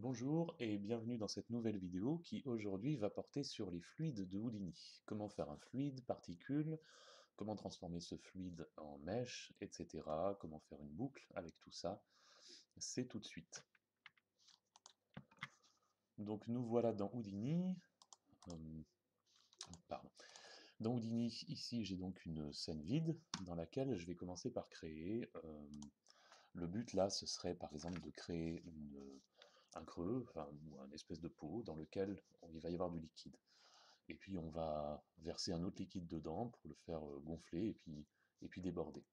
Bonjour et bienvenue dans cette nouvelle vidéo qui aujourd'hui va porter sur les fluides de Houdini. Comment faire un fluide, particule, comment transformer ce fluide en mèche, etc. Comment faire une boucle avec tout ça, c'est tout de suite. Donc nous voilà dans Houdini. euh, pardon. Dans Houdini, ici j'ai donc une scène vide dans laquelle je vais commencer par créer. Le but là, ce serait par exemple de créer un creux, enfin, ou un espèce de pot dans lequel il va y avoir du liquide. Et puis on va verser un autre liquide dedans pour le faire gonfler et puis déborder.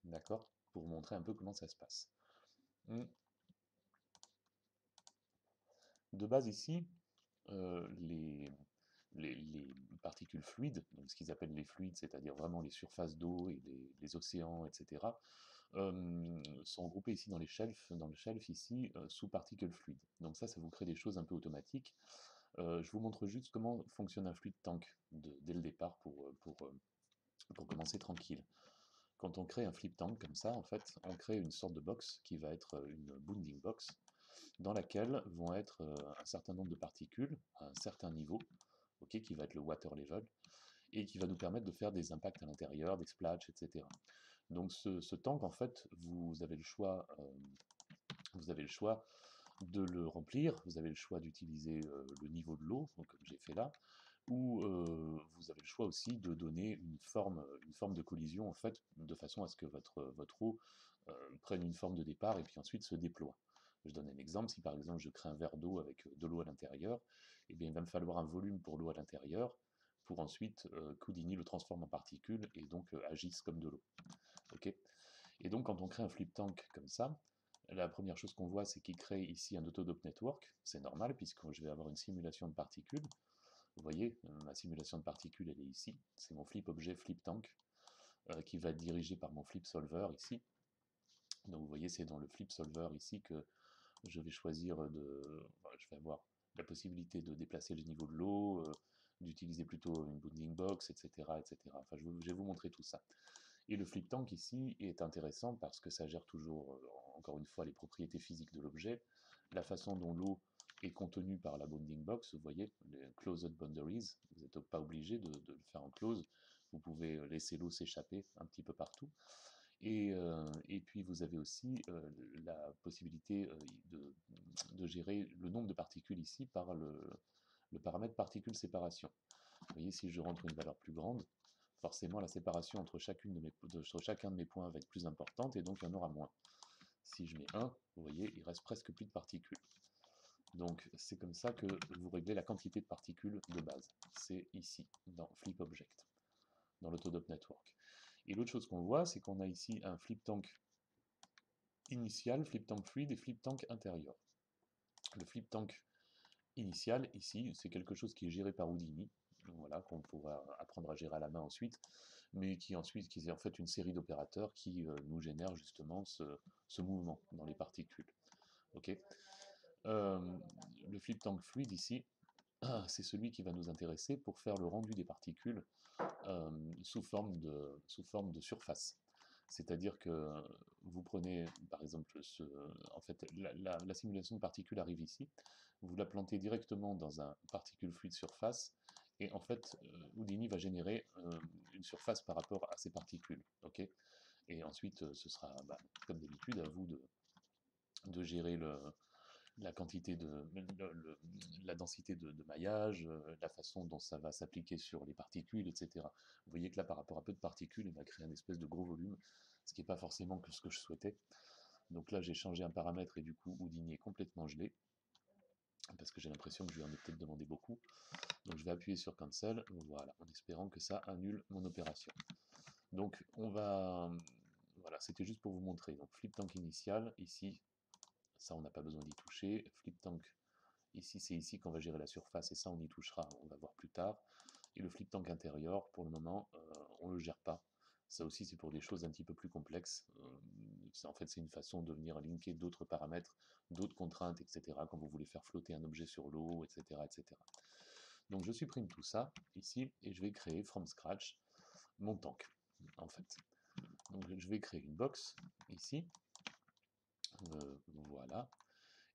D'accord? Pour vous montrer un peu comment ça se passe. De base ici, les particules fluides, donc ce qu'ils appellent les fluides, c'est-à-dire vraiment les surfaces d'eau et les océans, etc., sont regroupées ici dans le shelf ici, sous particules fluides. Donc ça vous crée des choses un peu automatiques. Je vous montre juste comment fonctionne un fluid tank dès le départ pour commencer tranquille. Quand on crée un flip tank comme ça, en fait, on crée une sorte de box qui va être une bounding box, dans laquelle vont être un certain nombre de particules à un certain niveau, ok, qui va être le water level, et qui va nous permettre de faire des impacts à l'intérieur, des splashes, etc. Donc ce tank, en fait, vous avez le choix de le remplir, vous avez le choix d'utiliser le niveau de l'eau, comme j'ai fait là, ou vous avez le choix aussi de donner une forme de collision, en fait, de façon à ce que votre eau prenne une forme de départ et puis ensuite se déploie. Je donne un exemple, si par exemple je crée un verre d'eau avec de l'eau à l'intérieur, eh bien il va me falloir un volume pour l'eau à l'intérieur, pour ensuite qu'Houdini le transforme en particules et donc agisse comme de l'eau. Okay, et donc quand on crée un flip tank comme ça, la première chose qu'on voit, c'est qu'il crée ici un autodope network. C'est normal, puisque je vais avoir une simulation de particules. Vous voyez, ma simulation de particules, elle est ici. C'est mon flip objet flip tank, qui va être dirigé par mon flip solver ici. Donc vous voyez, c'est dans le flip solver ici que je vais choisir je vais avoir la possibilité de déplacer le niveau de l'eau, d'utiliser plutôt une bounding box, etc., etc. Enfin, je vais vous montrer tout ça. Et le flip tank ici est intéressant parce que ça gère toujours, encore une fois, les propriétés physiques de l'objet, la façon dont l'eau est contenue par la bounding box, vous voyez, les closed boundaries, vous n'êtes pas obligé de le faire en close, vous pouvez laisser l'eau s'échapper un petit peu partout. Et puis vous avez aussi la possibilité de gérer le nombre de particules ici par le paramètre particule séparation. Vous voyez, si je rentre une valeur plus grande, forcément la séparation entre chacun de mes points va être plus importante et donc il y en aura moins. Si je mets 1, vous voyez, il reste presque plus de particules. Donc c'est comme ça que vous réglez la quantité de particules de base. C'est ici, dans Flip Object, dans l'Autodope Network. Et l'autre chose qu'on voit, c'est qu'on a ici un flip tank initial, flip tank fluide et flip tank intérieur. Le flip tank initial, ici, c'est quelque chose qui est géré par Houdini, voilà, qu'on pourra apprendre à gérer à la main ensuite, mais qui est en fait une série d'opérateurs qui nous génèrent justement ce mouvement dans les particules. Ok. Euh, le flip tank fluide ici, c'est celui qui va nous intéresser pour faire le rendu des particules sous forme de surface. C'est-à-dire que vous prenez, par exemple, en fait, la simulation de particules arrive ici, vous la plantez directement dans un particule fluide surface, et en fait, Houdini va générer une surface par rapport à ces particules. Okay, et ensuite, ce sera, comme d'habitude, à vous de gérer la quantité la densité de maillage, la façon dont ça va s'appliquer sur les particules, etc. Vous voyez que là, par rapport à peu de particules, il va créer un espèce de gros volume, ce qui n'est pas forcément ce que je souhaitais. Donc là, j'ai changé un paramètre et du coup, Houdini est complètement gelé, parce que j'ai l'impression que je lui en ai peut-être demandé beaucoup. Donc je vais appuyer sur Cancel, voilà, en espérant que ça annule mon opération. Donc voilà, c'était juste pour vous montrer. Donc flip tank initial, ici, ça on n'a pas besoin d'y toucher. Flip tank ici, c'est ici qu'on va gérer la surface, et ça, on y touchera, on va voir plus tard. Et le flip tank intérieur, pour le moment, on ne le gère pas. Ça aussi, c'est pour des choses un petit peu plus complexes. En fait, c'est une façon de venir linker d'autres paramètres, d'autres contraintes, etc., quand vous voulez faire flotter un objet sur l'eau, etc., etc. Donc, je supprime tout ça, ici, et je vais créer, from scratch, mon tank, en fait. Donc, je vais créer une box, ici, voilà.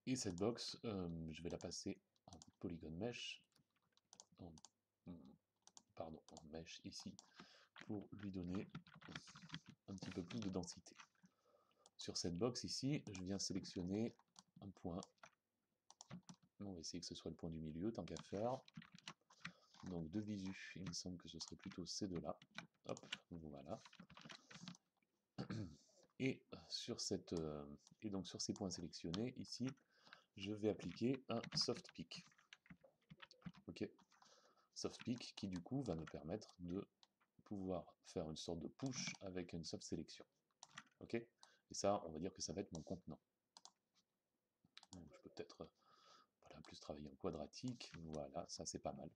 Et cette box, je vais la passer en Polygon Mesh, en, pardon, en Mesh ici, pour lui donner un petit peu plus de densité. Sur cette box ici, je viens sélectionner un point. On va essayer que ce soit le point du milieu, tant qu'à faire. Donc de visu, il me semble que ce serait plutôt ces deux-là. Hop, voilà. Et donc sur ces points sélectionnés, ici, je vais appliquer un soft pick. Ok, soft pick qui du coup va me permettre de pouvoir faire une sorte de push avec une soft sélection. Ok, et ça, on va dire que ça va être mon contenant. Donc, je peux peut-être voilà, plus travailler en quadratique. Voilà, ça c'est pas mal.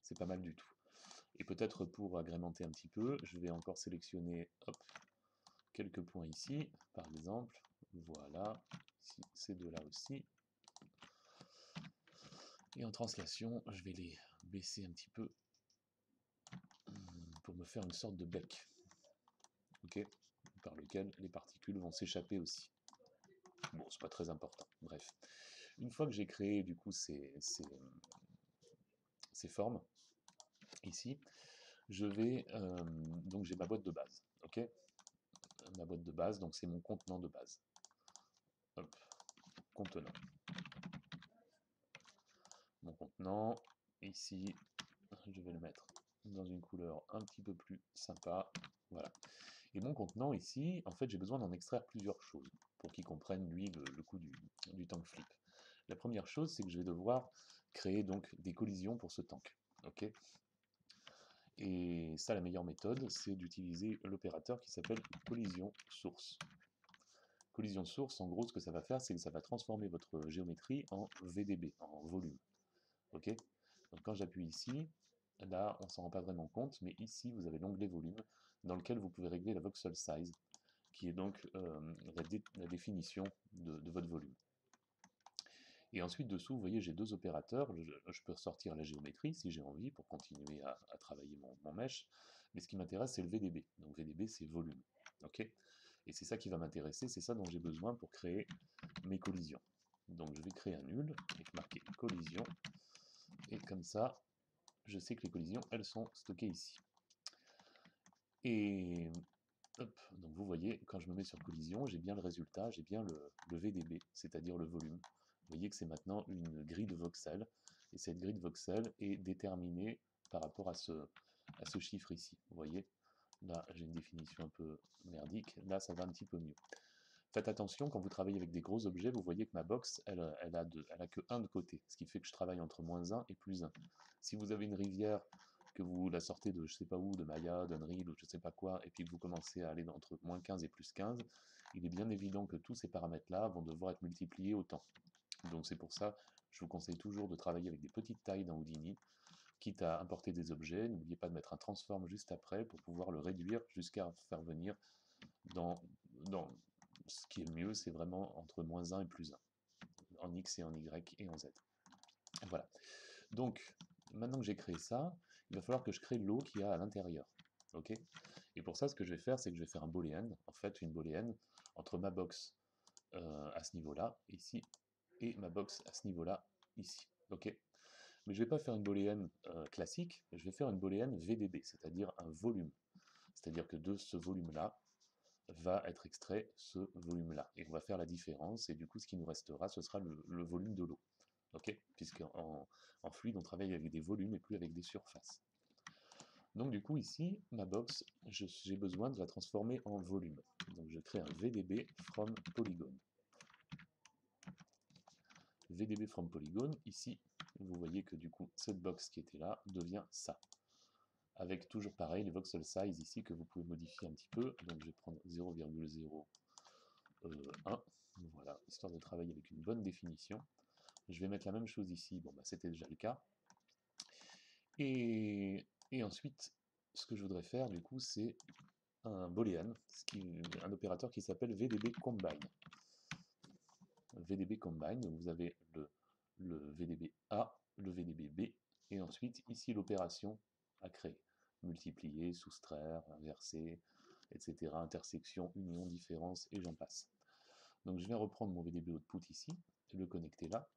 C'est pas mal du tout. Et peut-être pour agrémenter un petit peu, je vais encore sélectionner hop, quelques points ici, par exemple. Voilà, ici, ces deux-là aussi. Et en translation, je vais les baisser un petit peu pour me faire une sorte de bec, ok, par lequel les particules vont s'échapper aussi. Bon, c'est pas très important, bref. Une fois que j'ai créé du coup ces formes, ici, je vais, donc j'ai ma boîte de base, ok. Ma boîte de base, donc c'est mon contenant de base. Hop, contenant. Mon contenant, ici, je vais le mettre dans une couleur un petit peu plus sympa, voilà. Et mon contenant ici, en fait, j'ai besoin d'en extraire plusieurs choses pour qu'il comprenne, lui, le coup du tank flip. La première chose, c'est que je vais devoir créer donc des collisions pour ce tank, ok. Et ça, la meilleure méthode, c'est d'utiliser l'opérateur qui s'appelle collision source. Collision source, en gros, ce que ça va faire, c'est que ça va transformer votre géométrie en VDB, en volume. Ok. Donc quand j'appuie ici, là, on s'en rend pas vraiment compte, mais ici, vous avez l'onglet volume, dans lequel vous pouvez régler la voxel size, qui est donc la définition de votre volume. Et ensuite, dessous, vous voyez, j'ai deux opérateurs. Je peux ressortir la géométrie si j'ai envie pour continuer à travailler mon mesh. Mais ce qui m'intéresse, c'est le VDB. Donc VDB, c'est volume. Ok. Et c'est ça qui va m'intéresser, c'est ça dont j'ai besoin pour créer mes collisions. Donc je vais créer un nul et marquer collision. Et comme ça, je sais que les collisions, elles sont stockées ici. Et hop, donc vous voyez, quand je me mets sur collision, j'ai bien le résultat, j'ai bien le VDB, c'est-à-dire le volume. Vous voyez que c'est maintenant une grille de voxels, et cette grille de voxels est déterminée par rapport à ce chiffre ici. Vous voyez, là j'ai une définition un peu merdique, là ça va un petit peu mieux. Faites attention, quand vous travaillez avec des gros objets, vous voyez que ma box, elle a que 1 de côté, ce qui fait que je travaille entre -1 et +1. Si vous avez une rivière, que vous la sortez de je sais pas où, de Maya, d'Unreal ou je sais pas quoi, et puis que vous commencez à aller entre -15 et +15, il est bien évident que tous ces paramètres-là vont devoir être multipliés autant. Donc c'est pour ça, je vous conseille toujours de travailler avec des petites tailles dans Houdini, quitte à importer des objets, n'oubliez pas de mettre un transform juste après pour pouvoir le réduire jusqu'à faire venir dans ce qui est le mieux, c'est vraiment entre -1 et +1, en X et en Y et en Z. Voilà. Donc, maintenant que j'ai créé ça, il va falloir que je crée l'eau qu'il y a à l'intérieur. Ok. Et pour ça, ce que je vais faire, c'est que je vais faire un booléen, en fait une booléenne, entre ma box à ce niveau-là, ici, et ma box à ce niveau-là, ici. Ok. Mais je ne vais pas faire une booléenne classique, je vais faire une booléenne VDB, c'est-à-dire un volume. C'est-à-dire que de ce volume-là, va être extrait ce volume-là. Et on va faire la différence, et du coup, ce qui nous restera, ce sera le volume de l'eau. Ok. Puisqu'en fluide, on travaille avec des volumes et plus avec des surfaces. Donc du coup, ici, ma box, j'ai besoin de la transformer en volume. Donc je crée un VDB from polygon. VDB from polygon, ici, vous voyez que du coup, cette box qui était là devient ça. Avec toujours pareil, les voxel size ici que vous pouvez modifier un petit peu. Donc je vais prendre 0,01, voilà, histoire de travailler avec une bonne définition. Je vais mettre la même chose ici, bon bah c'était déjà le cas. Et ensuite, ce que je voudrais faire du coup, c'est un boolean, un opérateur qui s'appelle VDB combine. VDB combine, donc vous avez le VDB A, le VDB B, et ensuite ici l'opération à créer. Multiplier, soustraire, inverser, etc. Intersection, union, différence, et j'en passe. Donc je vais reprendre mon VDB output ici, le connecter là,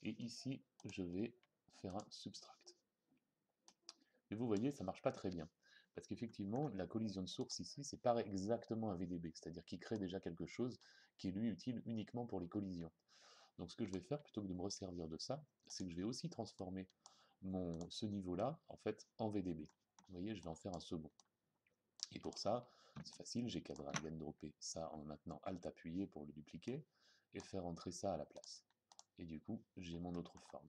et ici je vais faire un subtract. Et vous voyez, ça marche pas très bien, parce qu'effectivement, la collision de source ici, c'est pas exactement un VDB, c'est-à-dire qu'il crée déjà quelque chose qui est lui utile uniquement pour les collisions. Donc ce que je vais faire, plutôt que de me resservir de ça, c'est que je vais aussi transformer ce niveau-là, en fait, en VDB. Vous voyez, je vais en faire un second. Et pour ça, c'est facile, j'ai qu'à drag and dropper ça en maintenant Alt appuyé pour le dupliquer, et faire entrer ça à la place. Et du coup, j'ai mon autre forme.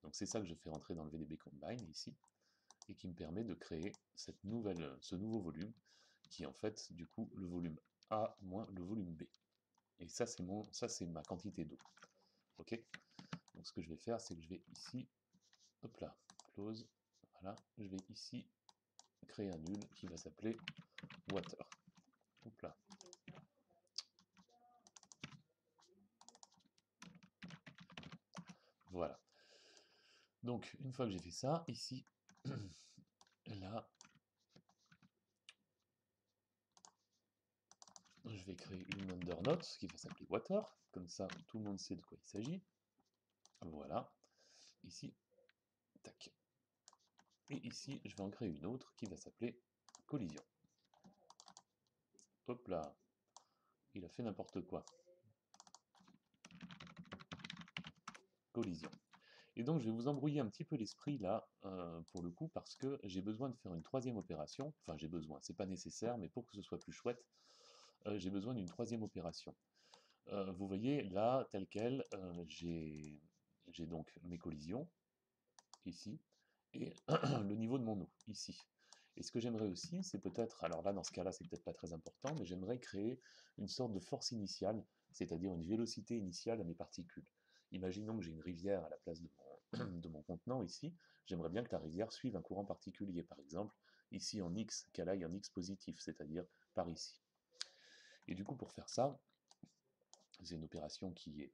Donc c'est ça que je fais rentrer dans le VDB Combine, ici, et qui me permet de créer ce nouveau volume, qui est en fait, du coup, le volume A moins le volume B. Et ça, c'est ma quantité d'eau. Ok. Donc ce que je vais faire, c'est que je vais ici, hop là, close, voilà, je vais ici créer un nul qui va s'appeler water. Hop là. Voilà. Donc une fois que j'ai fait ça, ici, là, je vais créer une undernote qui va s'appeler water, comme ça tout le monde sait de quoi il s'agit. Voilà. Ici, tac. Et ici, je vais en créer une autre qui va s'appeler collision. Hop là, il a fait n'importe quoi. Collision. Et donc je vais vous embrouiller un petit peu l'esprit là, pour le coup, parce que j'ai besoin de faire une troisième opération. Enfin j'ai besoin, c'est pas nécessaire, mais pour que ce soit plus chouette, j'ai besoin d'une troisième opération. Vous voyez là, tel quel, j'ai donc mes collisions, ici, et le niveau de mon eau, ici. Et ce que j'aimerais aussi, c'est peut-être, alors là dans ce cas-là c'est peut-être pas très important, mais j'aimerais créer une sorte de force initiale, c'est-à-dire une vélocité initiale à mes particules. Imaginons que j'ai une rivière à la place de mon contenant ici, j'aimerais bien que la rivière suive un courant particulier, par exemple, ici en X, qu'elle aille en X positif, c'est-à-dire par ici. Et du coup pour faire ça, c'est une opération qui est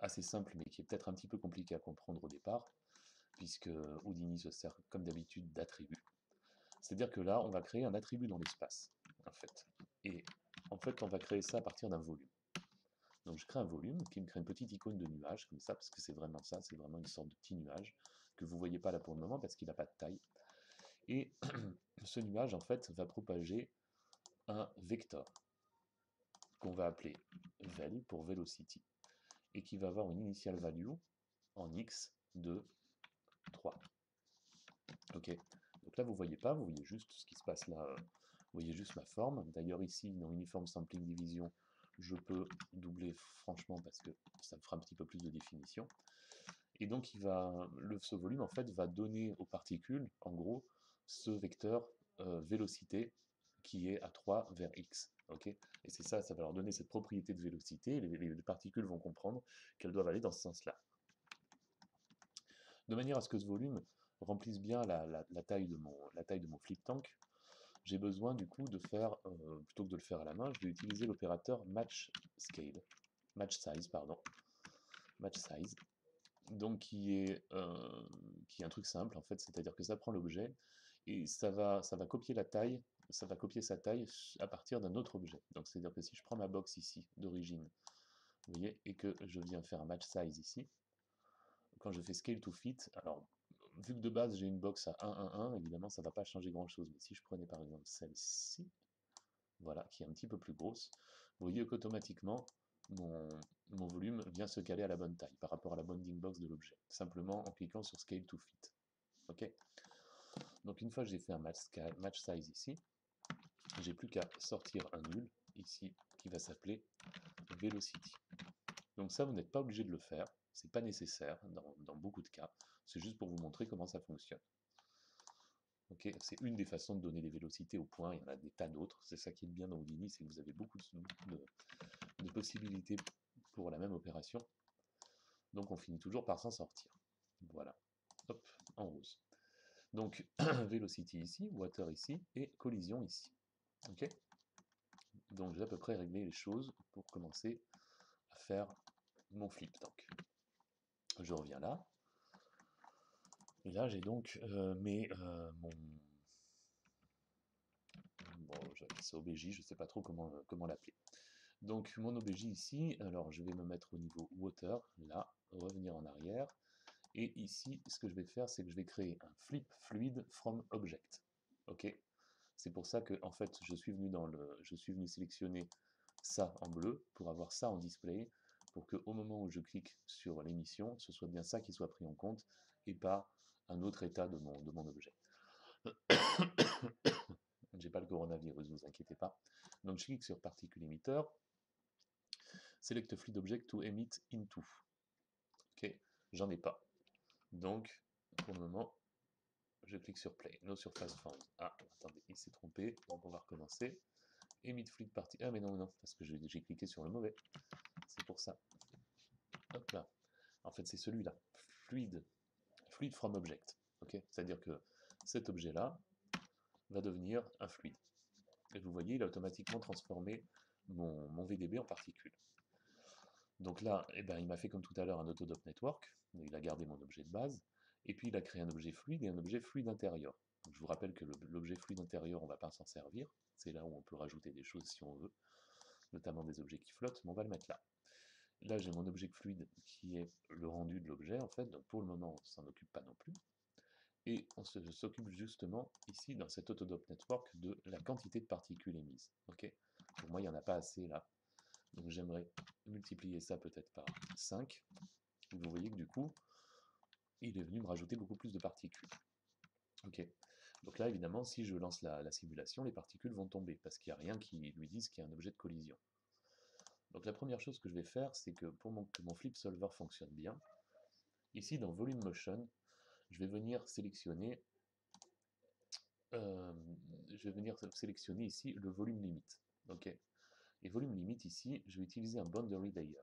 assez simple, mais qui est peut-être un petit peu compliquée à comprendre au départ, puisque Houdini se sert comme d'habitude d'attributs. C'est-à-dire que là, on va créer un attribut dans l'espace, en fait. Et en fait, on va créer ça à partir d'un volume. Donc je crée un volume qui me crée une petite icône de nuage, comme ça, parce que c'est vraiment ça, c'est vraiment une sorte de petit nuage, que vous ne voyez pas là pour le moment, parce qu'il n'a pas de taille. Et ce nuage, en fait, va propager un vecteur, qu'on va appeler vel pour velocity, et qui va avoir une initial value en x de 3. Ok, donc là vous voyez pas, vous voyez juste ce qui se passe là, vous voyez juste ma forme. D'ailleurs ici, dans Uniform Sampling Division, je peux doubler franchement parce que ça me fera un petit peu plus de définition. Et donc ce volume en fait va donner aux particules, en gros, ce vecteur vélocité qui est à 3 vers x. Okay, et c'est ça, ça va leur donner cette propriété de vélocité, et les particules vont comprendre qu'elles doivent aller dans ce sens-là. De manière à ce que ce volume remplisse bien la taille de mon flip tank, j'ai besoin du coup de faire, plutôt que de le faire à la main, je vais utiliser l'opérateur match size, donc qui est un truc simple en fait, c'est-à-dire que ça prend l'objet et ça va copier la taille, ça va copier sa taille à partir d'un autre objet. Donc c'est-à-dire que si je prends ma box ici d'origine, vous voyez, et que je viens faire un match size ici, quand je fais scale to fit, alors vu que de base j'ai une box à 1, 1, 1, évidemment ça ne va pas changer grand chose, mais si je prenais par exemple celle-ci, voilà, qui est un petit peu plus grosse, vous voyez qu'automatiquement mon volume vient se caler à la bonne taille par rapport à la bounding box de l'objet, simplement en cliquant sur scale to fit. Ok. Donc une fois que j'ai fait un match size ici, j'ai plus qu'à sortir un nul ici qui va s'appeler velocity. Donc ça, vous n'êtes pas obligé de le faire, c'est pas nécessaire dans beaucoup de cas, c'est juste pour vous montrer comment ça fonctionne. Okay, c'est une des façons de donner des vélocités au point, il y en a des tas d'autres, c'est ça qui est bien dans Houdini, c'est que vous avez beaucoup de possibilités pour la même opération, donc on finit toujours par s'en sortir. Voilà, hop, en rose. Donc velocity ici, water ici, et collision ici. Ok. Donc j'ai à peu près réglé les choses pour commencer à faire mon flip tank. Je reviens là. Et là j'ai donc bon, j'avais ça OBJ, je ne sais pas trop comment l'appeler. Donc mon OBJ ici, alors je vais me mettre au niveau water, là, revenir en arrière, et ici, ce que je vais faire, c'est que je vais créer un flip fluid from object. Ok? C'est pour ça que, en fait, je suis venu sélectionner ça en bleu pour avoir ça en display, pour qu'au moment où je clique sur l'émission, ce soit bien ça qui soit pris en compte et pas un autre état de mon objet. J'ai pas le coronavirus, vous inquiétez pas. Donc je clique sur Particle Emitter, Select Fluid Object to Emit into. Ok, j'en ai pas. Donc, pour le moment, je clique sur Play. No Surface Found. Ah, attendez, il s'est trompé, donc on va recommencer. Emit Fluid Party. Ah, mais non, non, parce que j'ai cliqué sur le mauvais. C'est pour ça. Hop là. En fait, c'est celui-là. Fluid. Fluid from Object. Ok, c'est-à-dire que cet objet-là va devenir un fluide. Et vous voyez, il a automatiquement transformé mon VDB en particules. Donc là, eh ben, il m'a fait comme tout à l'heure un Autodop Network, il a gardé mon objet de base, et puis il a créé un objet fluide et un objet fluide intérieur. Donc je vous rappelle que l'objet fluide intérieur, on ne va pas s'en servir, c'est là où on peut rajouter des choses si on veut, notamment des objets qui flottent, mais on va le mettre là. Là, j'ai mon objet fluide qui est le rendu de l'objet, en fait, donc pour le moment, on ne s'en occupe pas non plus. Et on s'occupe justement, ici, dans cet Autodop Network, de la quantité de particules émises. Okay, pour moi, il n'y en a pas assez là. Donc j'aimerais multiplier ça peut-être par 5. Vous voyez que du coup, il est venu me rajouter beaucoup plus de particules. Ok. Donc là, évidemment, si je lance la simulation, les particules vont tomber, parce qu'il n'y a rien qui lui dise qu'il y a un objet de collision. Donc la première chose que je vais faire, c'est que pour que mon flip solver fonctionne bien, ici dans Volume Motion, je vais venir sélectionner, ici le volume limite. Ok. Et volume limite ici, je vais utiliser un boundary layer.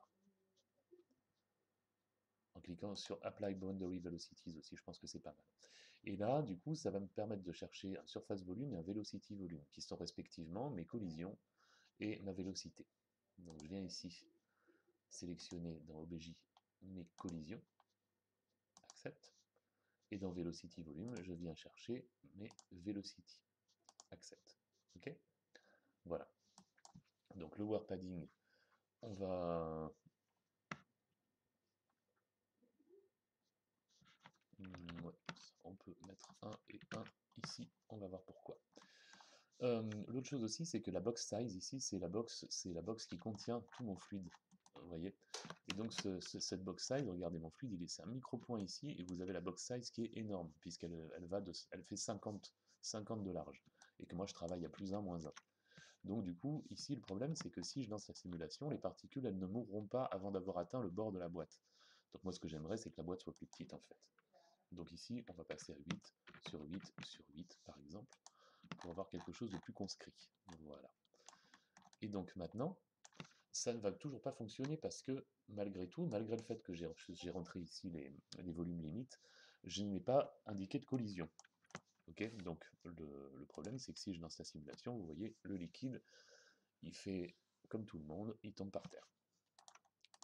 En cliquant sur Apply Boundary Velocities aussi, je pense que c'est pas mal. Et là, du coup, ça va me permettre de chercher un surface volume et un velocity volume, qui sont respectivement mes collisions et ma vélocité. Donc je viens ici sélectionner dans OBJ mes collisions, accept, et dans velocity volume, je viens chercher mes velocity, accept. Ok? Voilà. Donc le word padding, on va ouais, on peut mettre 1 et 1 ici, on va voir pourquoi. L'autre chose aussi, c'est que la box size ici, c'est la box qui contient tout mon fluide. Vous voyez? Et donc cette box size, regardez mon fluide, c'est un micro-point ici, et vous avez la box size qui est énorme, puisqu'elle elle fait 50 de large, et que moi je travaille à +1, -1. Donc du coup, ici, le problème, c'est que si je lance la simulation, les particules, elles ne mourront pas avant d'avoir atteint le bord de la boîte. Donc moi, ce que j'aimerais, c'est que la boîte soit plus petite, en fait. Donc ici, on va passer à 8 sur 8 sur 8, par exemple, pour avoir quelque chose de plus conscrit. Voilà. Et donc maintenant, ça ne va toujours pas fonctionner parce que malgré tout, malgré le fait que j'ai rentré ici les volumes limites, je n'ai pas indiqué de collision. Okay, donc le problème, c'est que si je lance la simulation, vous voyez, le liquide, il fait comme tout le monde, il tombe par terre.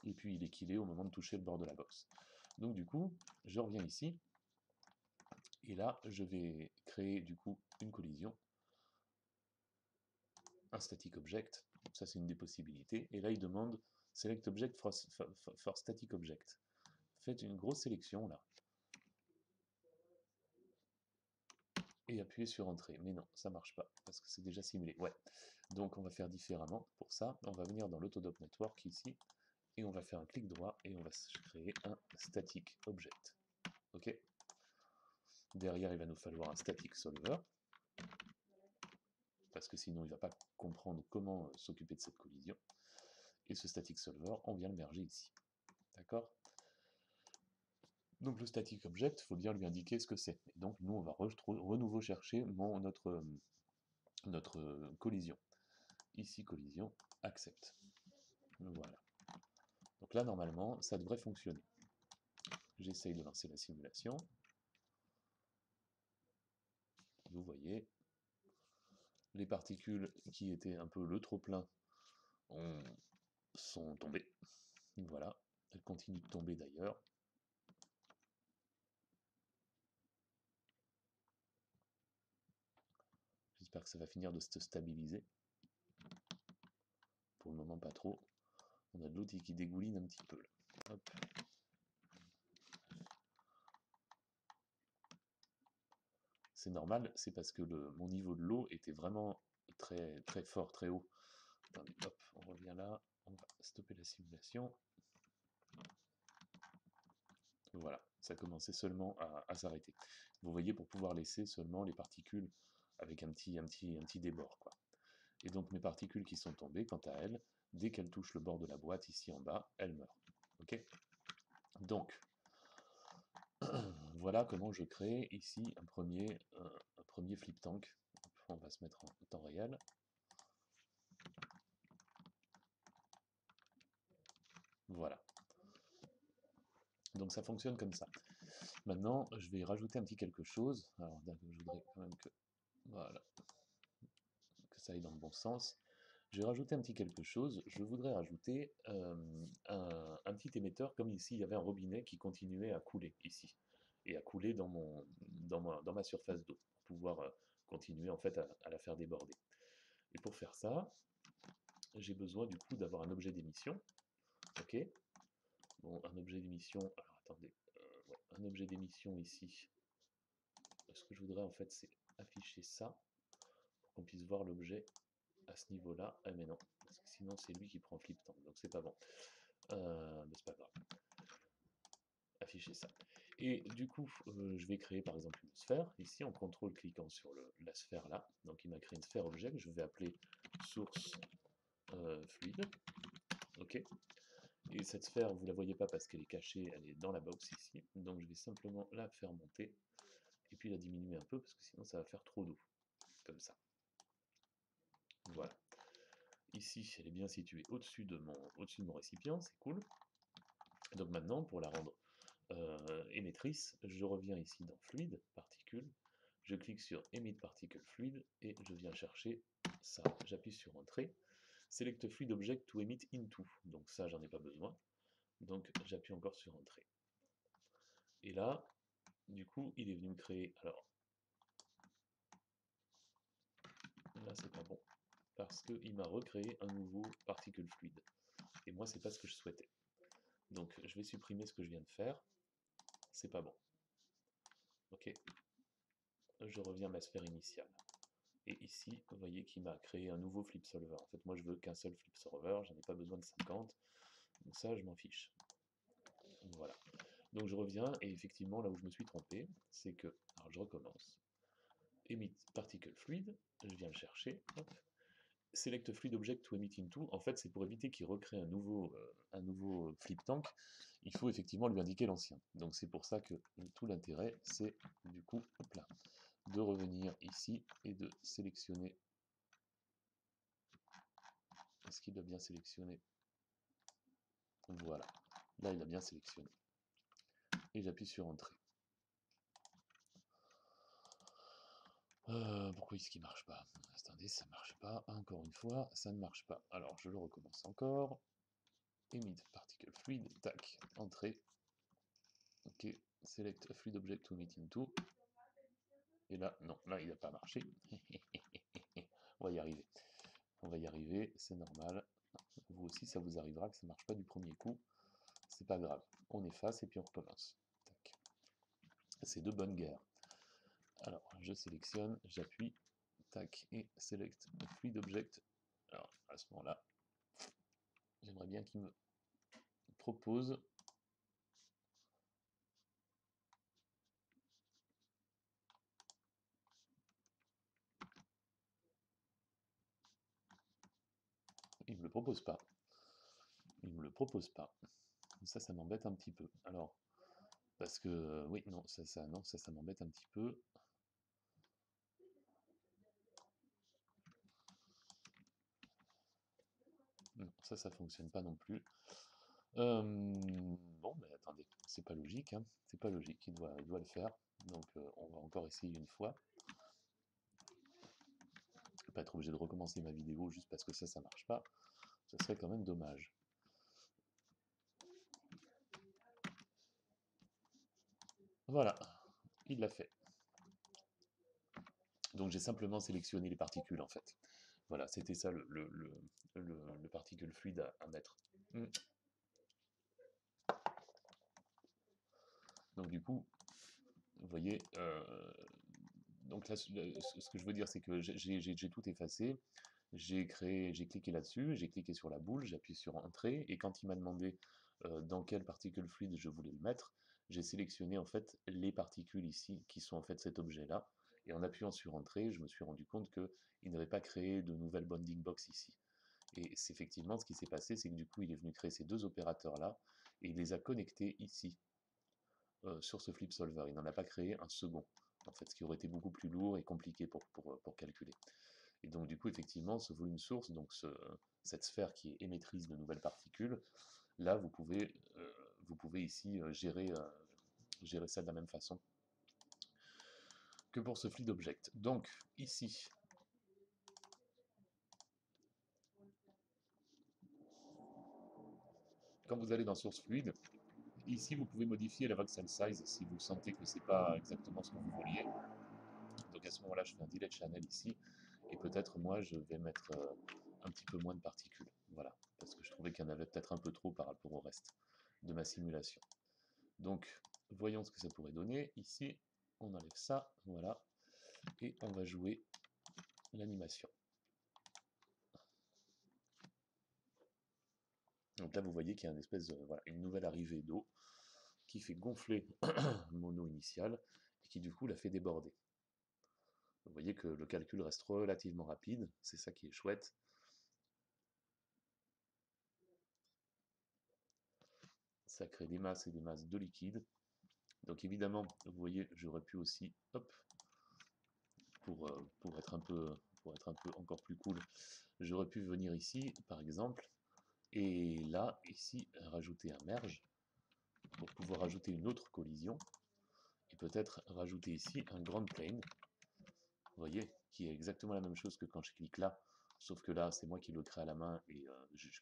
Et puis il est killé au moment de toucher le bord de la box. Donc du coup, je reviens ici, et là, je vais créer du coup une collision, un static object, ça c'est une des possibilités, et là il demande select object for static object. Faites une grosse sélection là, et appuyez sur entrée, mais non, ça marche pas, parce que c'est déjà simulé, ouais. Donc on va faire différemment, pour ça, on va venir dans l'Autodop Network ici, et on va faire un clic droit, et on va créer un static object, ok. Derrière il va nous falloir un static solver, parce que sinon il ne va pas comprendre comment s'occuper de cette collision. Et ce static solver, on vient le merger ici. D'accord? Donc le static object, il faut bien lui indiquer ce que c'est. Et donc nous, on va renouveau chercher notre collision. Ici, collision, accept. Voilà. Donc là, normalement, ça devrait fonctionner. J'essaye de lancer la simulation. Vous voyez, les particules qui étaient un peu le trop-plein sont tombées. Voilà. Elles continuent de tomber d'ailleurs. J'espère que ça va finir de se stabiliser pour le moment pas trop. On a de l'outil qui dégouline un petit peu là. Hop. C'est normal, c'est parce que mon niveau de l'eau était vraiment très, très fort, très haut. Attendez, hop, on revient là, on va stopper la simulation. Voilà, ça commençait seulement à s'arrêter. Vous voyez, pour pouvoir laisser seulement les particules avec un petit débord, quoi. Et donc mes particules qui sont tombées, quant à elles, dès qu'elles touchent le bord de la boîte, ici en bas, elles meurent. Ok. Donc, voilà comment je crée ici un premier flip tank. On va se mettre en temps réel. Voilà. Donc ça fonctionne comme ça. Maintenant, je vais rajouter un petit quelque chose. Alors, je voudrais quand même que, voilà, que ça aille dans le bon sens. Je vais rajouter un petit quelque chose. Je voudrais rajouter un petit émetteur, comme ici, il y avait un robinet qui continuait à couler ici, et à couler dans ma surface d'eau, pour pouvoir continuer en fait à la faire déborder. Et pour faire ça, j'ai besoin du coup d'avoir un objet d'émission. Ok. Bon, un objet d'émission. Alors attendez, ouais, un objet d'émission ici. Ce que je voudrais en fait, c'est afficher ça pour qu'on puisse voir l'objet à ce niveau-là. Ah mais non, parce que sinon c'est lui qui prend flip tank, donc c'est pas bon. Mais c'est pas grave. Afficher ça. Et du coup, je vais créer par exemple une sphère, ici en contrôle-cliquant sur la sphère là. Donc il m'a créé une sphère objet que je vais appeler source fluide. Ok. Et cette sphère, vous ne la voyez pas parce qu'elle est cachée, elle est dans la box ici. Donc je vais simplement la faire monter, et puis la diminuer un peu, parce que sinon ça va faire trop d'eau, comme ça. Voilà. Ici, elle est bien située au-dessus de mon récipient, c'est cool. Donc maintenant, pour la rendre émettrice, je reviens ici dans Fluide, Particules, je clique sur Emit Particle Fluid, et je viens chercher ça. J'appuie sur Entrée. Select Fluid Object to Emit Into. Donc ça, j'en ai pas besoin. Donc j'appuie encore sur Entrée. Et là, du coup, il est venu me créer... Alors, là, c'est pas bon, parce qu'il m'a recréé un nouveau particule fluide. Et moi, c'est pas ce que je souhaitais. Donc, je vais supprimer ce que je viens de faire. C'est pas bon. Ok. Je reviens à ma sphère initiale. Et ici, vous voyez qu'il m'a créé un nouveau flip solver. En fait, moi, je veux qu'un seul flip solver. J'en ai pas besoin de 50. Donc ça, je m'en fiche. Voilà. Donc, je reviens. Et effectivement, là où je me suis trompé, c'est que... Alors, je recommence. Emit particle fluide. Je viens le chercher. Hop. Select Fluid Object to Emit Into, en fait, c'est pour éviter qu'il recrée un nouveau flip tank, il faut effectivement lui indiquer l'ancien. Donc c'est pour ça que tout l'intérêt, c'est du coup, hop là, de revenir ici et de sélectionner. Est-ce qu'il a bien sélectionné? Voilà, là il a bien sélectionné. Et j'appuie sur Entrée. Pourquoi est-ce qu'il marche pas? Attendez, ça marche pas. Encore une fois, ça ne marche pas. Alors je le recommence encore. Emit Particle Fluid, tac, Entrée. Ok, Select a Fluid Object to Emit Into. Et là, non, là il n'a pas marché. On va y arriver. On va y arriver, c'est normal. Vous aussi, ça vous arrivera que ça ne marche pas du premier coup. C'est pas grave. On efface et puis on recommence. C'est de bonne guerre. Alors, je sélectionne, j'appuie, tac, et select fluid object. Alors, à ce moment-là, j'aimerais bien qu'il me propose... Il ne me le propose pas. Il ne me le propose pas. Ça m'embête un petit peu. Alors, parce que, oui, non, ça m'embête un petit peu. Non, ça fonctionne pas non plus. Bon, mais attendez, c'est pas logique, hein. C'est pas logique, il doit le faire. Donc, on va encore essayer une fois. Je vais pas être obligé de recommencer ma vidéo juste parce que ça marche pas. Ce serait quand même dommage. Voilà, il l'a fait. Donc j'ai simplement sélectionné les particules en fait. Voilà, c'était ça le particule fluide à mettre. Donc du coup, vous voyez, donc là, ce que je veux dire, c'est que j'ai tout effacé, j'ai cliqué là-dessus, j'ai cliqué sur la boule, j'ai appuyé sur Entrée, et quand il m'a demandé dans quelle particule fluide je voulais le mettre, j'ai sélectionné en fait les particules ici, qui sont en fait cet objet-là, et en appuyant sur Entrée, je me suis rendu compte qu'il n'avait pas créé de nouvelle bounding box ici. Et c'est effectivement ce qui s'est passé, c'est que du coup, il est venu créer ces deux opérateurs-là, et il les a connectés ici, sur ce flip solver. Il n'en a pas créé un second, en fait, ce qui aurait été beaucoup plus lourd et compliqué pour calculer. Et donc, du coup, effectivement, ce volume source, donc cette sphère qui est émettrice de nouvelles particules, là, vous pouvez ici gérer ça de la même façon que pour ce fluid object. Donc, ici, quand vous allez dans source fluide, ici, vous pouvez modifier la voxel size si vous sentez que ce n'est pas exactement ce que vous vouliez. Donc à ce moment-là, je fais un delete channel ici, et peut-être moi, je vais mettre un petit peu moins de particules. Voilà, parce que je trouvais qu'il y en avait peut-être un peu trop par rapport au reste de ma simulation. Donc, voyons ce que ça pourrait donner. Ici, on enlève ça, voilà, et on va jouer l'animation. Donc là, vous voyez qu'il y a une espèce de, voilà, une nouvelle arrivée d'eau qui fait gonfler mon eau initiale et qui du coup la fait déborder. Vous voyez que le calcul reste relativement rapide, c'est ça qui est chouette. Ça crée des masses et des masses de liquide. Donc évidemment, vous voyez, j'aurais pu aussi, hop, pour être un peu encore plus cool, j'aurais pu venir ici, par exemple, et là, ici, rajouter un merge, pour pouvoir rajouter une autre collision, et peut-être rajouter ici un ground plane, vous voyez, qui est exactement la même chose que quand je clique là, sauf que là, c'est moi qui le crée à la main, et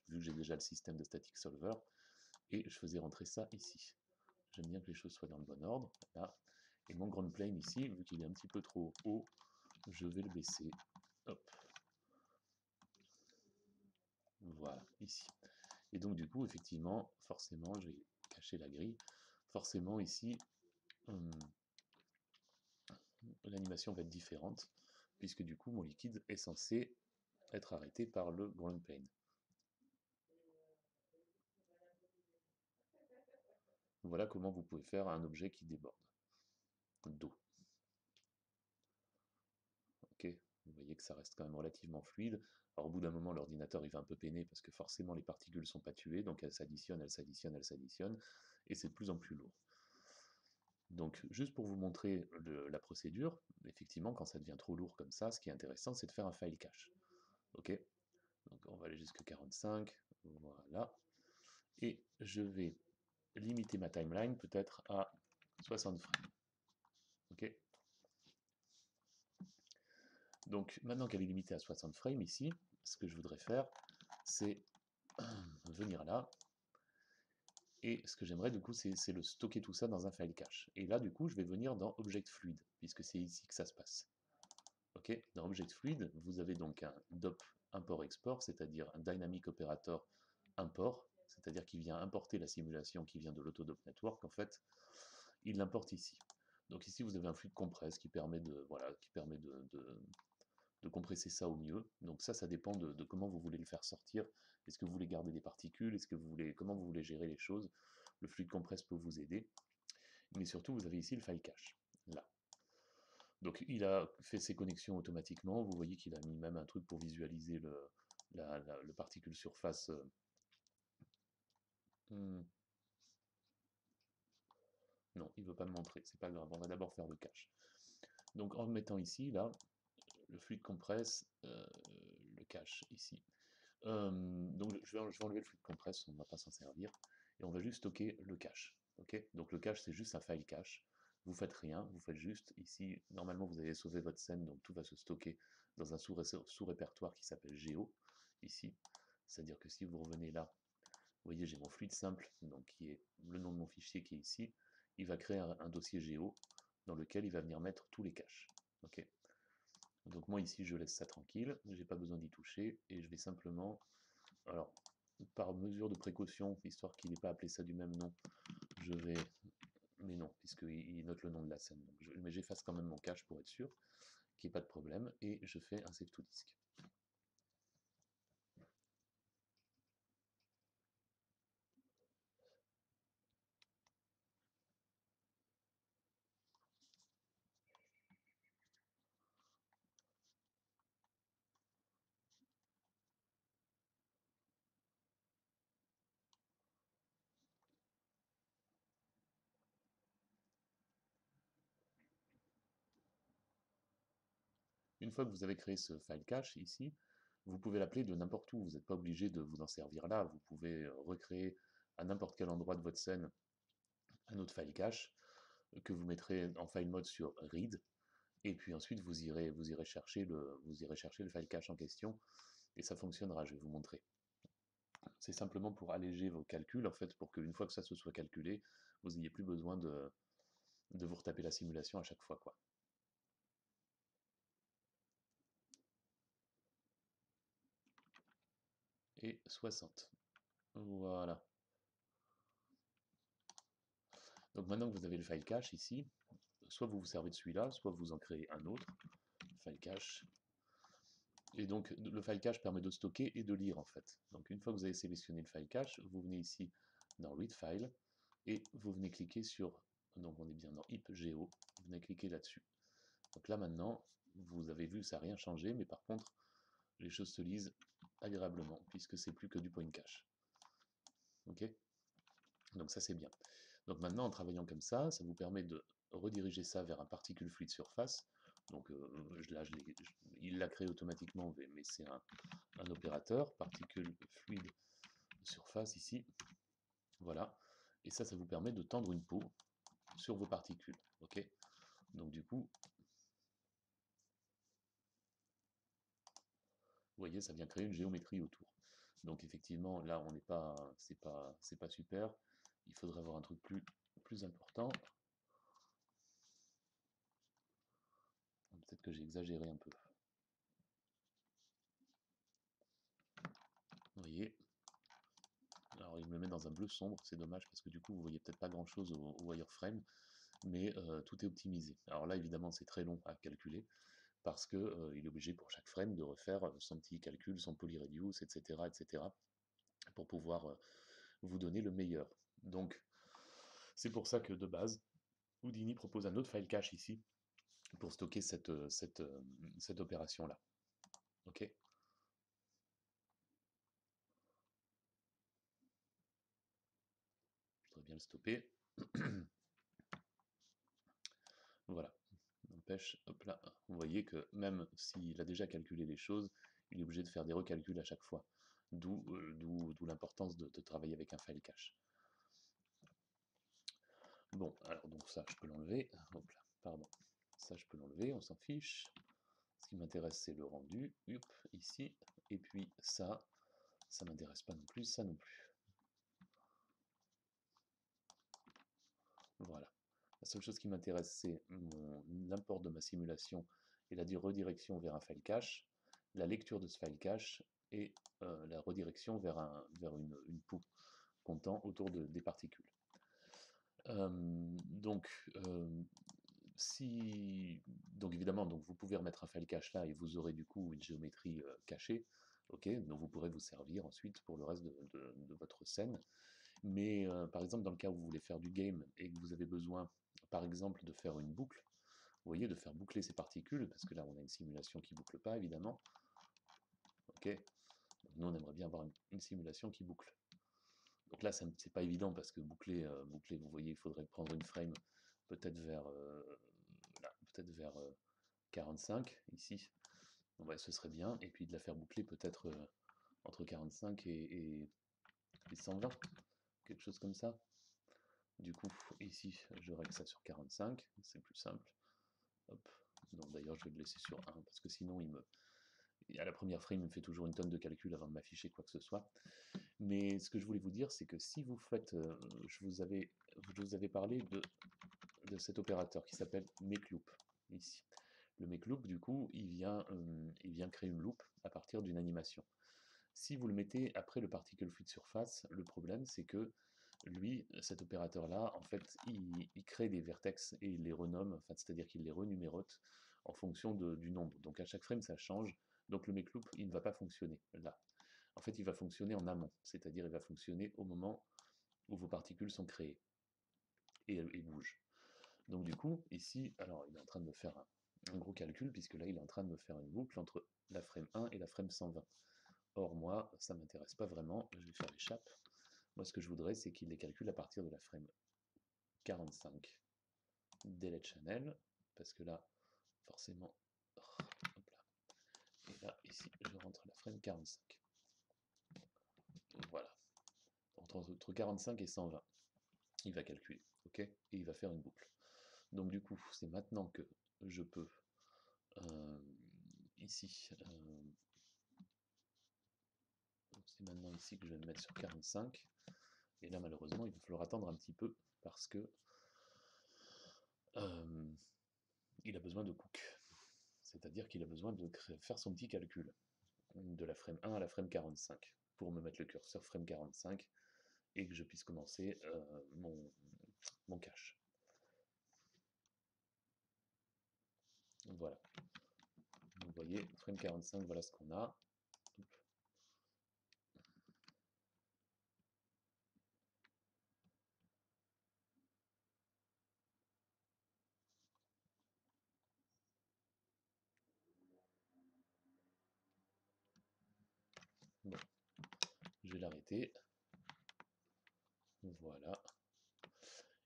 vu que j'ai déjà le système de static solver, et je faisais rentrer ça ici. J'aime bien que les choses soient dans le bon ordre, là. Et mon ground plane ici, vu qu'il est un petit peu trop haut, je vais le baisser. Hop. Voilà, ici. Et donc du coup, effectivement, forcément, je vais cacher la grille. Forcément, ici, l'animation va être différente, puisque du coup, mon liquide est censé être arrêté par le ground plane. Voilà comment vous pouvez faire un objet qui déborde d'eau. Ok, vous voyez que ça reste quand même relativement fluide. Alors au bout d'un moment, l'ordinateur il va un peu peiner parce que forcément les particules ne sont pas tuées, donc elles s'additionnent, elles s'additionnent, elles s'additionnent, et c'est de plus en plus lourd. Donc juste pour vous montrer la procédure, effectivement quand ça devient trop lourd comme ça, ce qui est intéressant c'est de faire un file cache. Ok, donc on va aller jusqu'à 45, voilà, et je vais limiter ma timeline peut-être à 60 frames. Ok. Donc maintenant qu'elle est limitée à 60 frames ici, ce que je voudrais faire, c'est venir là, et ce que j'aimerais du coup, c'est le stocker tout ça dans un file cache. Et là, du coup, je vais venir dans Object Fluid, puisque c'est ici que ça se passe. Ok, dans Object Fluid, vous avez donc un DOP import-export, c'est-à-dire un Dynamic Operator import, c'est-à-dire qu'il vient importer la simulation qui vient de l'Autodop Network, en fait, il l'importe ici. Donc ici, vous avez un fluide compresse qui permet de, voilà, de compresser ça au mieux. Donc ça dépend de comment vous voulez le faire sortir. Est-ce que vous voulez garder des particules? Est-ce que vous voulez, comment vous voulez gérer les choses? Le fluide compresse peut vous aider. Mais surtout, vous avez ici le file cache, là. Donc il a fait ses connexions automatiquement. Vous voyez qu'il a mis même un truc pour visualiser le particule surface. Non, il ne veut pas me montrer, c'est pas grave, on va d'abord faire le cache. Donc en mettant ici, là, le fluide compresse, le cache ici. Donc je vais enlever le fluide compresse, on ne va pas s'en servir, et on va juste stocker le cache. Okay, donc le cache, c'est juste un file cache. Vous faites rien, vous faites juste ici, normalement vous avez sauvé votre scène, donc tout va se stocker dans un sous-répertoire qui s'appelle Géo, ici. C'est-à-dire que si vous revenez là, vous voyez, j'ai mon fluide simple, donc qui est le nom de mon fichier qui est ici. Il va créer un dossier Géo dans lequel il va venir mettre tous les caches. Okay, Donc moi ici je laisse ça tranquille, j'ai pas besoin d'y toucher, et je vais simplement, alors par mesure de précaution, histoire qu'il n'ait pas appelé ça du même nom, je vais, mais non, puisqu'il note le nom de la scène, donc mais j'efface quand même mon cache pour être sûr qu'il n'y ait pas de problème, et je fais un save to disk. Une fois que vous avez créé ce file cache ici, vous pouvez l'appeler de n'importe où, vous n'êtes pas obligé de vous en servir là, vous pouvez recréer à n'importe quel endroit de votre scène un autre file cache que vous mettrez en file mode sur read, et puis ensuite vous irez chercher le file cache en question, et ça fonctionnera, je vais vous montrer. C'est simplement pour alléger vos calculs, en fait, pour qu'une fois que ça se soit calculé, vous n'ayez plus besoin de vous retaper la simulation à chaque fois, quoi. Et 60. Voilà. Donc maintenant que vous avez le file cache ici, soit vous vous servez de celui-là, soit vous en créez un autre, file cache. Et donc le file cache permet de stocker et de lire, en fait. Donc une fois que vous avez sélectionné le file cache, vous venez ici dans Read File, et vous venez cliquer sur, donc on est bien dans HipGeo, vous venez cliquer là-dessus. Donc là maintenant, vous avez vu, ça n'a rien changé, mais par contre, les choses se lisent agréablement, puisque c'est plus que du point cache. Ok? Donc ça c'est bien. Donc maintenant, en travaillant comme ça vous permet de rediriger ça vers un particule fluide surface. Donc là, il l'a créé automatiquement, mais c'est un opérateur, particule fluide surface ici. Voilà. Et ça vous permet de tendre une peau sur vos particules. Ok? Donc du coup, vous voyez, ça vient créer une géométrie autour. Donc effectivement, là, on n'est pas, c'est pas super. Il faudrait avoir un truc plus important. Peut-être que j'ai exagéré un peu. Vous voyez, alors il me le met dans un bleu sombre, c'est dommage parce que du coup vous voyez peut-être pas grand chose au wireframe, mais tout est optimisé. Alors là évidemment c'est très long à calculer parce que il est obligé pour chaque frame de refaire son petit calcul, son polyreduce, etc., etc., pour pouvoir vous donner le meilleur. Donc c'est pour ça que de base, Houdini propose un autre file cache ici pour stocker cette opération-là. Ok? Je voudrais bien le stopper. Voilà. N'empêche, hop là, vous voyez que même s'il a déjà calculé les choses, il est obligé de faire des recalculs à chaque fois. D'où l'importance de travailler avec un file cache. Bon, alors donc ça, je peux l'enlever. Hop là, pardon. Ça, je peux l'enlever, on s'en fiche. Ce qui m'intéresse, c'est le rendu. Hop, ici. Et puis ça m'intéresse pas non plus, ça non plus. Voilà. La seule chose qui m'intéresse, c'est l'import de ma simulation et la redirection vers un file cache, la lecture de ce file cache et la redirection vers une poue comptant autour des particules. Donc, donc évidemment, donc vous pouvez remettre un file cache là et vous aurez du coup une géométrie cachée, ok, dont vous pourrez vous servir ensuite pour le reste de votre scène. Mais par exemple, dans le cas où vous voulez faire du game et que vous avez besoin, par exemple, de faire une boucle, vous voyez, de faire boucler ces particules, parce que là, on a une simulation qui ne boucle pas, évidemment. Ok. Donc, nous, on aimerait bien avoir une simulation qui boucle. Donc là, c'est pas évident, parce que boucler, vous voyez, il faudrait prendre une frame peut-être vers 45, ici. Donc, ouais, ce serait bien. Et puis de la faire boucler peut-être entre 45 et 120, quelque chose comme ça. Du coup, ici, je règle ça sur 45, c'est plus simple. Hop. Donc d'ailleurs, je vais le laisser sur 1, parce que sinon, à la première frame, il me fait toujours une tonne de calculs avant de m'afficher quoi que ce soit. Mais ce que je voulais vous dire, c'est que si vous faites, je vous avais parlé de cet opérateur qui s'appelle makeLoop, ici. Le make loop, du coup, il vient créer une loupe à partir d'une animation. Si vous le mettez après le particle fluide surface, le problème c'est que lui, cet opérateur-là, en fait, il crée des vertex et il les renomme, enfin, c'est-à-dire qu'il les renumérote en fonction du nombre. Donc à chaque frame, ça change. Donc le make loop, il ne va pas fonctionner là. En fait, il va fonctionner en amont, c'est-à-dire il va fonctionner au moment où vos particules sont créées et bougent. Donc du coup, ici, alors il est en train de me faire un gros calcul, puisque là, il est en train de me faire une boucle entre la frame 1 et la frame 120. Or, moi, ça ne m'intéresse pas vraiment, je vais faire l'échappe. Moi, ce que je voudrais, c'est qu'il les calcule à partir de la frame 45. Delete channel, parce que là, forcément, hop là. Et là, ici, je rentre la frame 45. Voilà. Entre 45 et 120, il va calculer, ok? Et il va faire une boucle. Donc du coup, c'est maintenant que je peux, ici, c'est maintenant ici que je vais me mettre sur 45. Et là, malheureusement, il va falloir attendre un petit peu parce que il a besoin de cook. C'est-à-dire qu'il a besoin de faire son petit calcul de la frame 1 à la frame 45 pour me mettre le curseur frame 45 et que je puisse commencer mon cache. Voilà. Vous voyez, frame 45, voilà ce qu'on a. Bon, je vais l'arrêter. Voilà.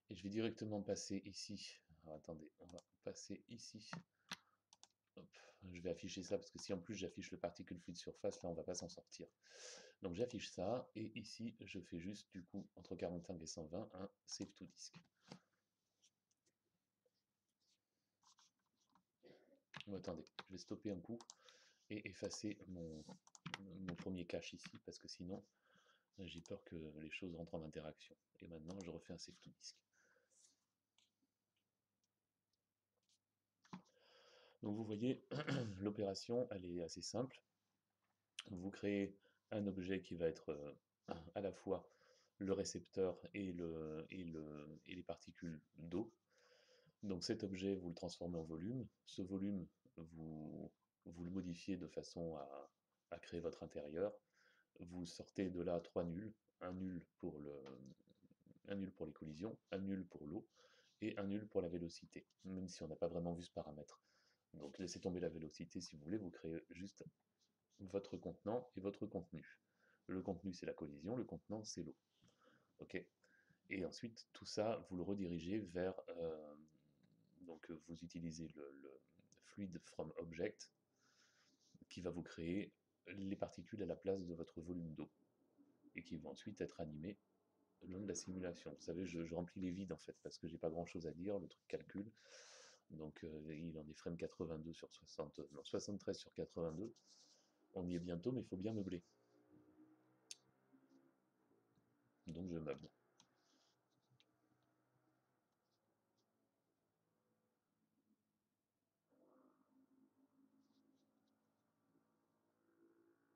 Et je vais directement passer ici. Alors, attendez, on va passer ici. Hop, je vais afficher ça parce que si en plus j'affiche le particule fluide surface, là on va pas s'en sortir. Donc j'affiche ça et ici je fais juste du coup entre 45 et 120 un save to disk. Bon, attendez, je vais stopper un coup et effacer mon premier cache ici parce que sinon j'ai peur que les choses rentrent en interaction. Et maintenant je refais un save to disk. Donc vous voyez, l'opération elle est assez simple. Vous créez un objet qui va être à la fois le récepteur et les particules d'eau. Donc cet objet, vous le transformez en volume. Ce volume, vous le modifiez de façon à créer votre intérieur. Vous sortez de là 3 nuls. Un nul pour les collisions, un nul pour l'eau et un nul pour la vélocité, même si on n'a pas vraiment vu ce paramètre. Donc laissez tomber la vélocité si vous voulez, vous créez juste votre contenant et votre contenu. Le contenu, c'est la collision, le contenant, c'est l'eau. Ok. Et ensuite, tout ça, vous le redirigez vers... donc, vous utilisez le fluid from object qui va vous créer les particules à la place de votre volume d'eau et qui vont ensuite être animées le long de la simulation. Vous savez, je remplis les vides en fait parce que j'ai pas grand chose à dire, le truc calcule. Donc, il en est frame 82 sur 60, non, 73 sur 82. On y est bientôt, mais il faut bien meubler. Donc, je meuble.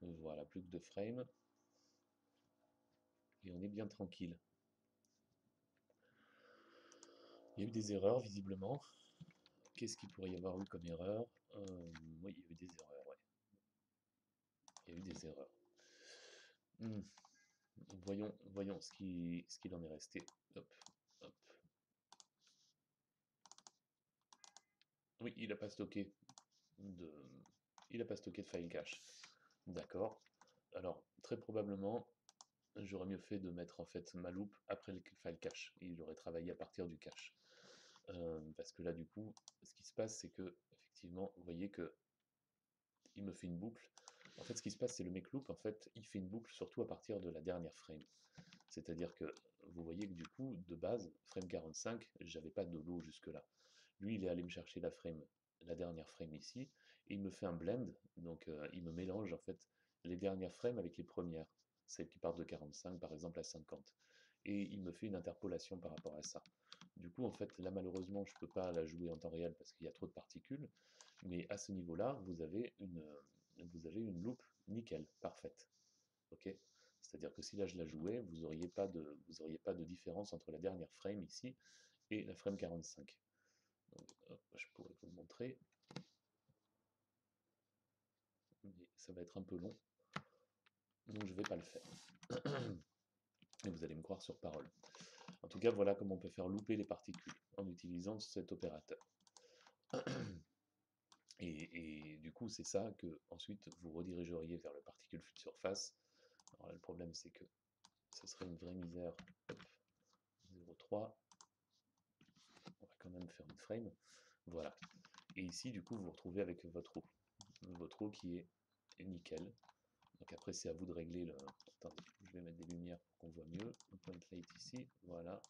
Voilà, plus que 2 frames. Et on est bien tranquille. Il y a eu des erreurs, visiblement. Qu'est-ce qu'il pourrait y avoir eu comme erreur? Oui, il y a eu des erreurs, ouais. Il y a eu des erreurs. Hmm. Voyons ce qu'il en est resté. Hop, hop. Oui, il n'a pas stocké de, il n'a pas stocké de file cache. D'accord. Alors, très probablement, j'aurais mieux fait de mettre en fait ma loupe après le file cache. Il aurait travaillé à partir du cache. Parce que là, du coup, ce qui se passe, c'est que, effectivement, vous voyez que il me fait une boucle. En fait, ce qui se passe, c'est le make loop, en fait, il fait une boucle surtout à partir de la dernière frame. C'est-à-dire que vous voyez que du coup, de base, frame 45, j'avais pas de l'eau jusque-là. Lui, il est allé me chercher la dernière frame ici, et il me fait un blend, donc il me mélange en fait les dernières frames avec les premières, celles qui partent de 45 par exemple à 50. Et il me fait une interpolation par rapport à ça. Du coup, en fait, là malheureusement, je ne peux pas la jouer en temps réel parce qu'il y a trop de particules, Mais à ce niveau-là, vous avez une loupe nickel, parfaite. Ok? C'est-à-dire que si là je la jouais, vous auriez pas de différence entre la dernière frame ici et la frame 45. Donc, hop, je pourrais vous le montrer, mais ça va être un peu long, donc je ne vais pas le faire. Et vous allez me croire sur parole. En tout cas, voilà comment on peut faire louper les particules en utilisant cet opérateur. Et du coup, c'est ça que ensuite vous redirigeriez vers le particule flux de surface. Alors là, le problème, c'est que ce serait une vraie misère. 0,3. On va quand même faire une frame. Voilà. Et ici, du coup, vous vous retrouvez avec votre eau. Votre eau qui est nickel. Donc après, c'est à vous de régler le... Attendez, je vais mettre des lumières pour qu'on voit mieux. Un point light ici, voilà.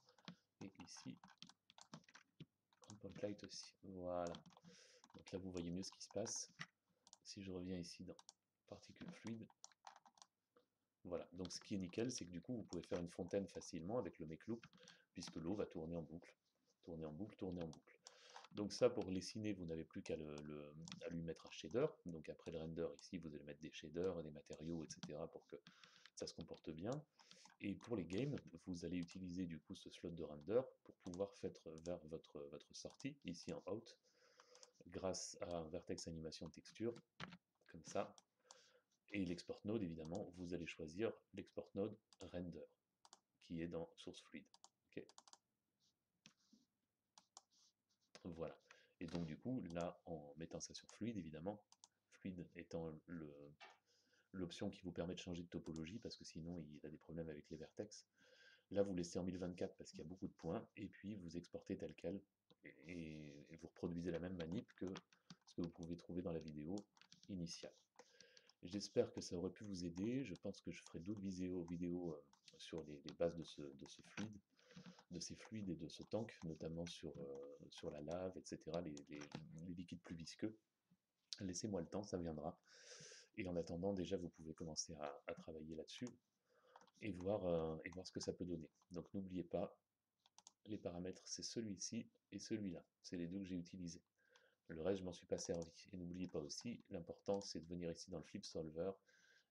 Et ici, un point light aussi. Voilà. Donc là, vous voyez mieux ce qui se passe. Si je reviens ici dans particules fluides, voilà. Donc ce qui est nickel, c'est que du coup, vous pouvez faire une fontaine facilement avec le make loop, puisque l'eau va tourner en boucle. Tourner en boucle, tourner en boucle. Donc ça, pour dessiner, vous n'avez plus qu'à lui mettre un shader. Donc après le render, ici, vous allez mettre des shaders, des matériaux, etc. pour que ça se comporte bien. Et pour les games, vous allez utiliser du coup ce slot de render pour pouvoir faire vers votre sortie, ici en out, grâce à un vertex animation texture, comme ça. Et l'export node, évidemment, vous allez choisir l'export node render, qui est dans source fluide. Okay, voilà. Et donc du coup, là, en mettant ça sur fluide, évidemment, fluide étant l'option qui vous permet de changer de topologie, parce que sinon il a des problèmes avec les vertex. Là, vous laissez en 1024 parce qu'il y a beaucoup de points, et puis vous exportez tel quel, et vous reproduisez la même manip que ce que vous pouvez trouver dans la vidéo initiale. J'espère que ça aurait pu vous aider. Je pense que je ferai d'autres vidéos sur les bases de ce fluide, de ces fluides et de ce tank, notamment sur la lave, etc., les liquides plus visqueux. Laissez-moi le temps, ça viendra. Et en attendant, déjà, vous pouvez commencer à travailler là-dessus et voir ce que ça peut donner. Donc n'oubliez pas, les paramètres, c'est celui-ci et celui-là. C'est les deux que j'ai utilisés. Le reste, je m'en suis pas servi. Et n'oubliez pas aussi, l'important, c'est de venir ici dans le flip solver,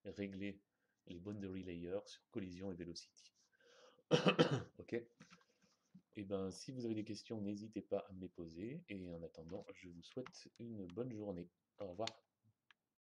régler les boundary layers sur collision et velocity. Ok. Et ben, si vous avez des questions, n'hésitez pas à me les poser. Et en attendant, je vous souhaite une bonne journée. Au revoir.